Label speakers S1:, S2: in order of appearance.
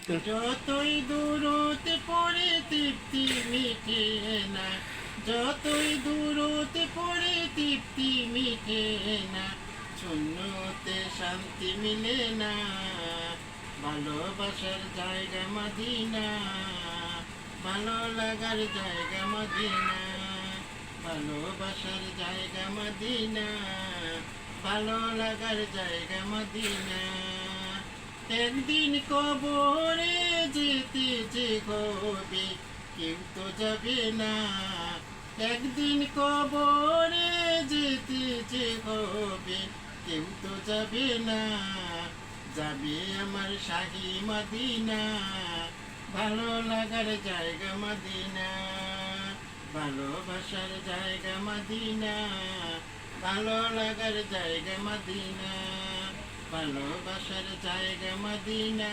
S1: যতই দূরতে পড়ে তৃপ্তি মিটে না, যতই দূরতে পড়ে তৃপ্তি মিটে না, শূন্যতে শান্তি মিলে না, ভালোবাসার জায়গা মদিনা, ভালো লাগার জায়গা মদিনা, ভালোবাসার জায়গা মদিনা, ভালো লাগার জায়গা মদিনা। একদিন কবরে যেতে যে হবে কেউ তো যাবে না, একদিন কবরে যেতে যে হবে কেউ তো যাবে না, যাবে আমার শাহী মদিনা, ভালো লাগার জায়গা মদিনা, ভালোবাসার জায়গা মদিনা, ভালো লাগার জায়গা মদিনা, ভালোবাসার জায়গা মদিনা।